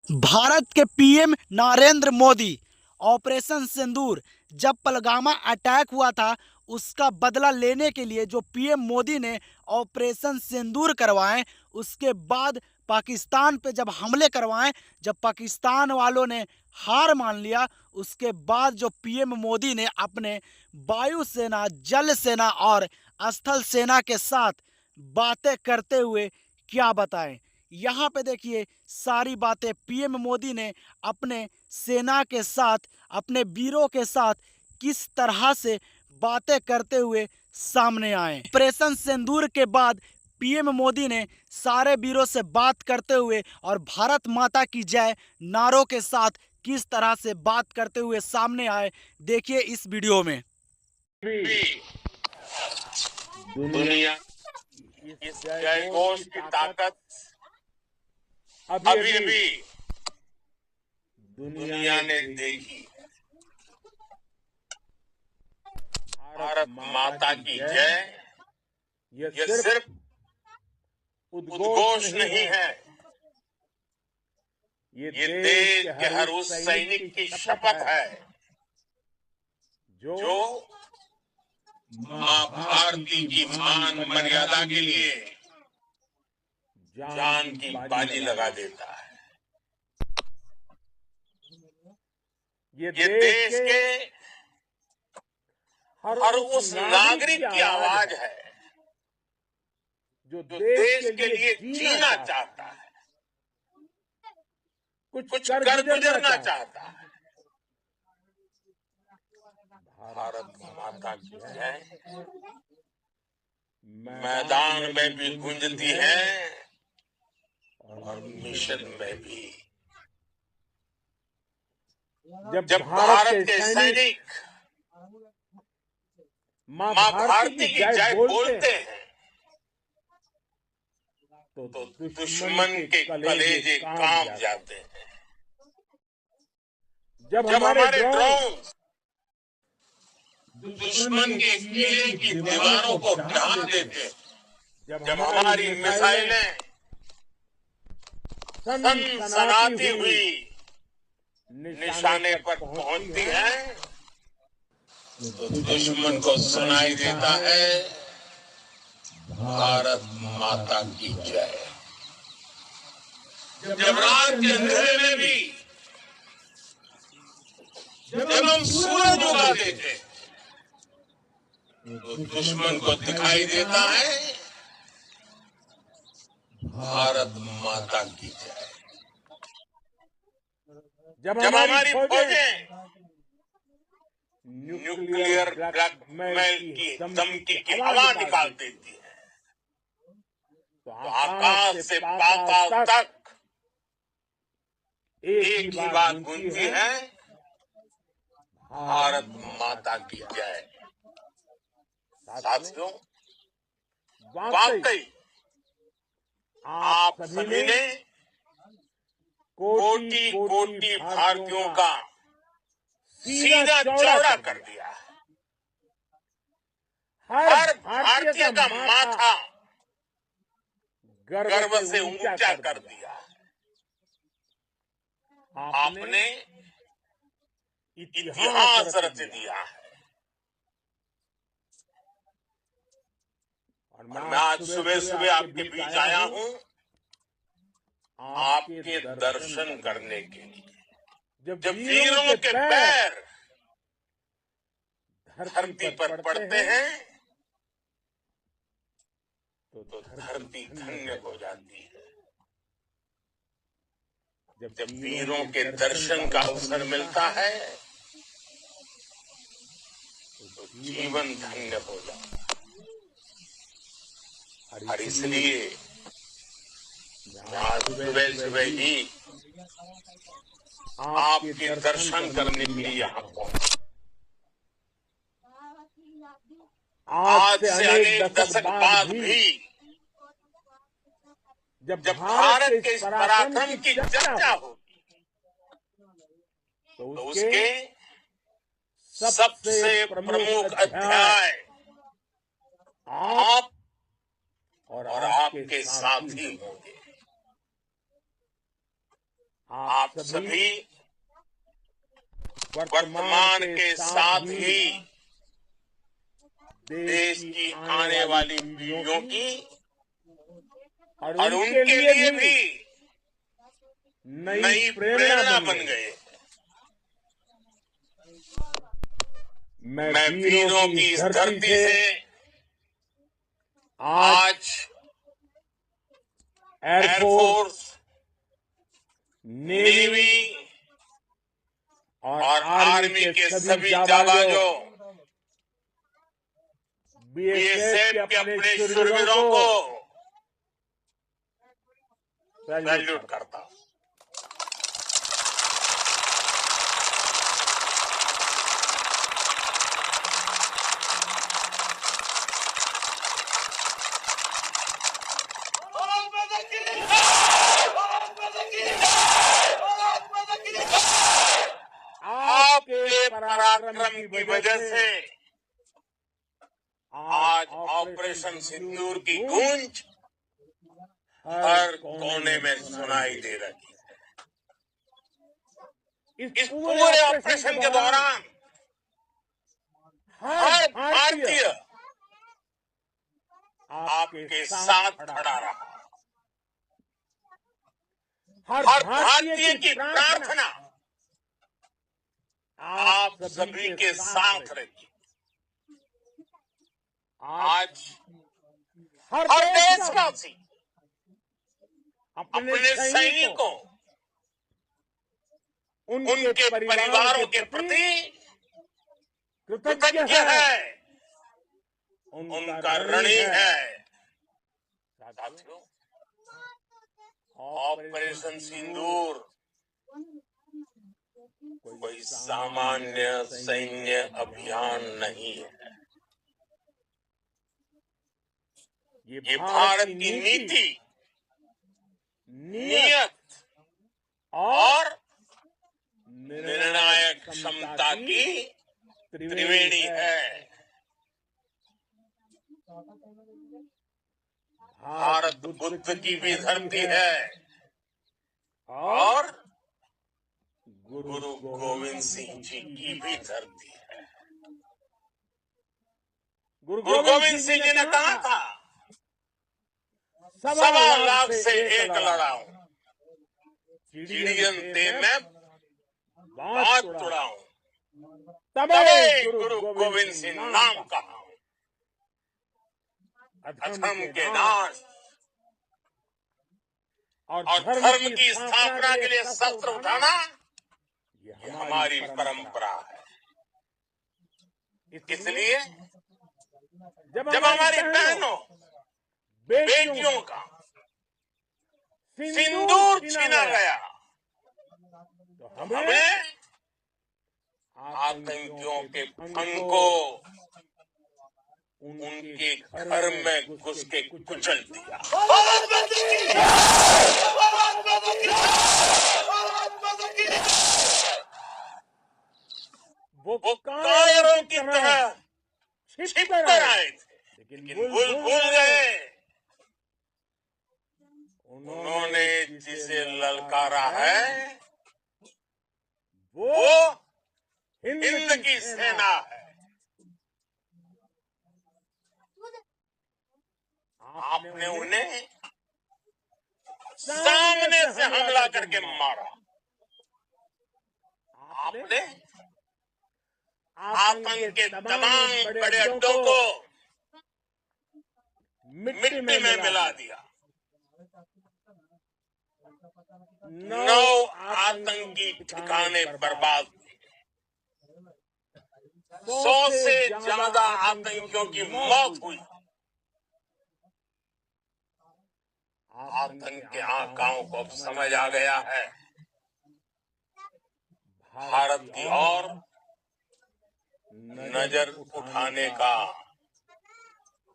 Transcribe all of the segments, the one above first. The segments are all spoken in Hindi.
भारत के पीएम नरेंद्र मोदी ऑपरेशन सिंदूर जब पहलगामा अटैक हुआ था उसका बदला लेने के लिए जो पीएम मोदी ने ऑपरेशन सिंदूर करवाए, उसके बाद पाकिस्तान पे जब हमले करवाए, जब पाकिस्तान वालों ने हार मान लिया, उसके बाद जो पीएम मोदी ने अपने वायुसेना, जल सेना और स्थल सेना के साथ बातें करते हुए क्या बताएं। यहाँ पे देखिए सारी बातें पीएम मोदी ने अपने सेना के साथ, अपने वीरों के साथ किस तरह से बातें करते हुए सामने आए। ऑपरेशन सिंदूर के बाद पीएम मोदी ने सारे वीरों से बात करते हुए और भारत माता की जय नारों के साथ किस तरह से बात करते हुए सामने आए, देखिए इस वीडियो में। दुनिया इस जय घोष की ताकत अभी भी दुनिया ने देखी। भारत माता की जय ये सिर्फ उद्घोष नहीं है, ये देश के हर उस सैनिक की शपथ है जो मां भारती की मान मर्यादा के लिए जान की बाजी लगा देता है। ये देश के हर उस नागरिक की आवाज है जो देश के लिए जीना चाहता है, कुछ कर गुजरना चाहता है। भारत माता की जय मैदान में भी गूंजती है और मिशन में भी। जब भारत के सैनिक मां भारती की जय बोलते हैं तो दुश्मन के कलेजे कांप जाते हैं। जब हमारे ड्रोन दुश्मन के किले की दीवारों को ढा देते हैं, जब हमारी मिसाइलें सनसनाती हुई निशाने पर पहुंचती हैं, तो दुश्मन को सुनाई देता है भारत माता की जय। जब रात के अंधेरे में भी जब हम सूरज उगा देते तो दुश्मन को दिखाई देता है भारत माता की जय। जब हमारी फौजें न्यूक्लियर ब्लैकमेल की धमकी की हवा निकाल देती है तो आकाश से पाताल तक एक ही बात गूंजती है, भारत माता की जय। साथियों, वाकई आप सभी ने कोटि कोटि भारतीयों का सीना चौड़ा कर दिया है। हर भारतीय का माथा गर्व से ऊंचा कर दिया। आपने इतिहास रच दिया है। और मैं आज सुबह सुबह आपके बीच आया हूं आपके दर्शन करने के लिए। जब वीरों के पैर धरती पर पड़ते हैं तो धरती धन्य हो जाती है। जब वीरों के दर्शन का अवसर मिलता है तो जीवन धन्य हो जाता है। और इसलिए आज सुबह सुबह ही आपके दर्शन करने के लिए यहाँ पहुंचा। आज से अनेक दशक बाद भी जब भारत के इस पराक्रम की चर्चा होगी तो उसके सबसे प्रमुख अध्याय आप और आपके साथी होंगे। आप सभी वर्तमान के साथ ही देश की आने वाली पीढ़ियों की और उनके लिए भी नई प्रेरणा बन गए। मैं वीरों की इस धरती से आज एयरफोर्स, नेवी और आर्मी के सभी जाबाजों, बीएसएफ के अपने शूरवीरों को सैल्यूट करता हूं। आपके पराक्रम की वजह से आज ऑपरेशन सिंदूर की गूंज हर कोने में सुनाई दे रही है। इस पूरे ऑपरेशन के दौरान हर भारतीय आपके साथ खड़ा रहा। हर भारतीय की प्रार्थना आप सभी के साथ रही। आज हर देशवासी अपने सैनिकों, उनके परिवारों के प्रति कृतज्ञ है, उनका ऋणी है। साथियों, ऑपरेशन सिंदूर कोई सामान्य सैन्य अभियान नहीं है। ये भारत की नीति, नियत और निर्णायक क्षमता की त्रिवेणी है। भारत बुद्ध की भी धरती है और गुरु गोविंद सिंह जी की भी धरती है। गुरु गोविंद सिंह जी ने कहा था, 1.25 से 1 लड़ाऊं, चिड़ियन ते मैं बात तुड़ाऊं, तबे गुरु गोविंद सिंह नाम कहा। अधर्म के नाश और धर्म की स्थापना के लिए शस्त्र उठाना ये हमारी परंपरा है। इसलिए जब हमारी बहनों, बेटियों का सिंदूर छीना गया तो हमें आतंकियों के फन को उनके घर में घुस के कुचल दिया। वो कायरों की तरह छिप कर आए थे, लेकिन भूल गए उन्होंने जिसे ललकारा है वो हिंद की सेना है। आपने उन्हें सामने से हमला करके मारा। आपने आतंक के तमाम बड़े अड्डों को मिट्टी में मिला दिया। 9 आतंकी ठिकाने बर्बाद हुए। 100 से ज्यादा आतंकियों की मौत हुई। आतंक के आकाओं को अब समझ आ गया है, भारत की ओर नजर उठाने का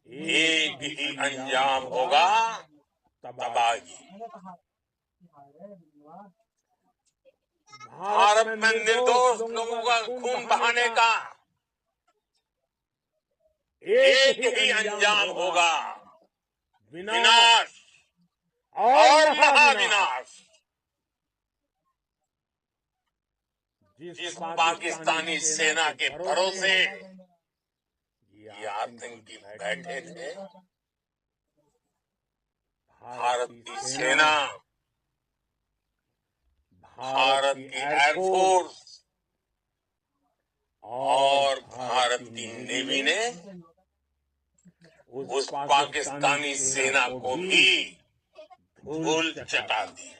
एक ही अंजाम होगा, तबाही। भारत में निर्दोष लोगों का खून बहाने का एक ही अंजाम होगा, विनाश और महाविनाश। जिस पाकिस्तानी सेना के भरोसे ये आतंकी बैठे थे, भारत की सेना, भारत की एयरफोर्स और भारत की नेवी ने उस पाकिस्तानी सेना को भी धूल चटा दी है।